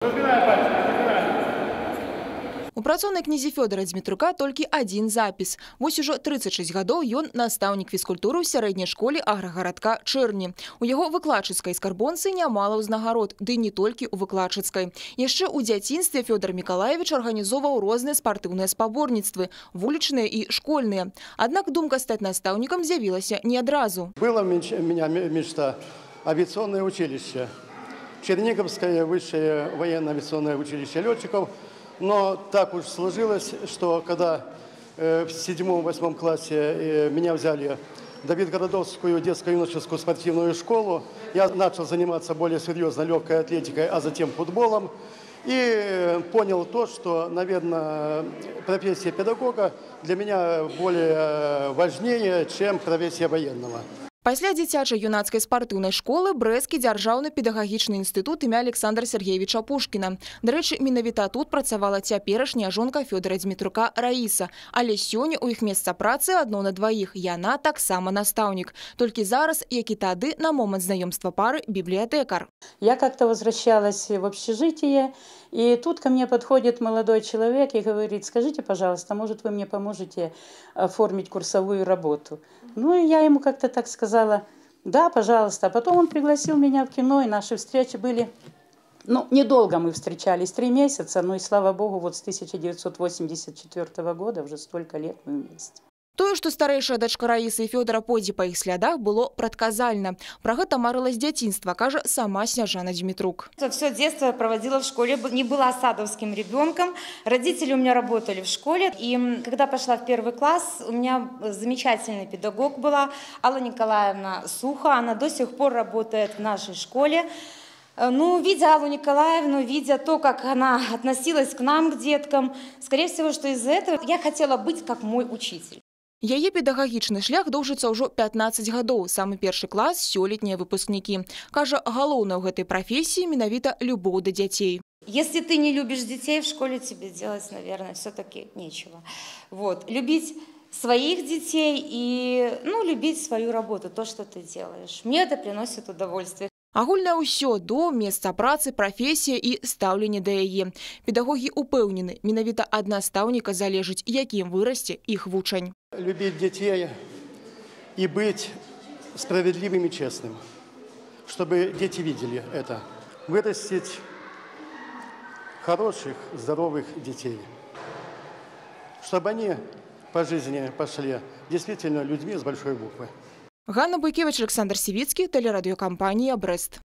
У працоўнай кнізе Фёдора Дзмітрука толькі один запіс. Вось ужо 36 гадоў ён настаўнік фізкультуры ў сярэдняй школе аграгарадка Чэрні. У яго выкладчыцкай скарбонцы нямала ўзнагарод, ды не толькі ў выкладчыцкай. Яшчэ ў дзяцінстве Фёдор Мікалаевіч арганізоўваў розныя спартыўныя спаборніцтвы, вулічныя і школьныя. Аднак думка стаць настаўнікам з'явілася не адразу. Была у меня мечта авиационное училище. Черниговское высшее военно-авиационное училище летчиков. Но так уж сложилось, что когда в 7-8 классе меня взяли в Давидгородовскую детско-юношескую спортивную школу, я начал заниматься более серьезно легкой атлетикой, а затем футболом. И понял то, что, наверное, профессия педагога для меня более важнее, чем профессия военного. Пасля дзіцяча-юнацкай спартыўнай школы брэсцкі дзяржаўны педагагічны інстытут імя Александра Сергеевича Пушкіна. Дарэчы, менавіта тут працавала цяперашняя жонка Фёдора Дзмітрука Раіса. Але сёння ў іх месца працы адно на дваіх. Яна таксама настаўнік. Толькі зараз, як і тады, на момант знаёмства пары, бібліятэкар. Я как-то возвращалась в общежитие, и тут ко мне подходит молодой человек и говорит: скажите, пожалуйста, может, вы мне поможете оформить курсовую работу? Ну, и я ему как-то так сказала: да, пожалуйста. А потом он пригласил меня в кино, и наши встречи были... Ну, недолго мы встречались, 3 месяца, но и слава богу, вот с 1984 года уже столько лет мы вместе. Тое, што старэйшая дачка Раісы і Фёдора пойдзе па іх слядах, было прадказальна. Пра гэта марыла з дзяцінства, кажа сама Снежана Дзмітрук. Все детство я проводила в школе, не была садовским ребенком. Родители у меня работали в школе. И когда пошла в 1 класс, у меня замечательный педагог была, Алла Николаевна Суха. Она до сих пор работает в нашей школе. Ну, видя Аллу Николаевну, видя то, как она относилась к нам, к деткам, скорее всего, что из-за этого я хотела быть как мой учитель. Яе педагагічны шлях доўжыцца ўжо 15 гадоў. Самы першы клас – сёлетнія выпускнікі. Кажа, галоўнае ў гэтай прафесіі менавіта любоў да дзяцей. Если ты не любишь детей, в школе тебе делать, наверное, все-таки нечего. Вот. Любить своих детей и любить свою работу, то, что ты делаешь. Мне это приносит удовольствие. Агульнае ўсё – дом, месца працы, прафесія і стаўленне да яе. Педагогі упэўнены, менавіта ад настаўніка залежыць, якім вырасце іх вучань. Любить детей и быть справедливым и честным, чтобы дети видели это. Вырастить хороших, здоровых детей, чтобы они по жизни пошли действительно людьми с большой буквы. Ганна Буйкевич, Александр Сивицкий, телерадиокомпания «Брест».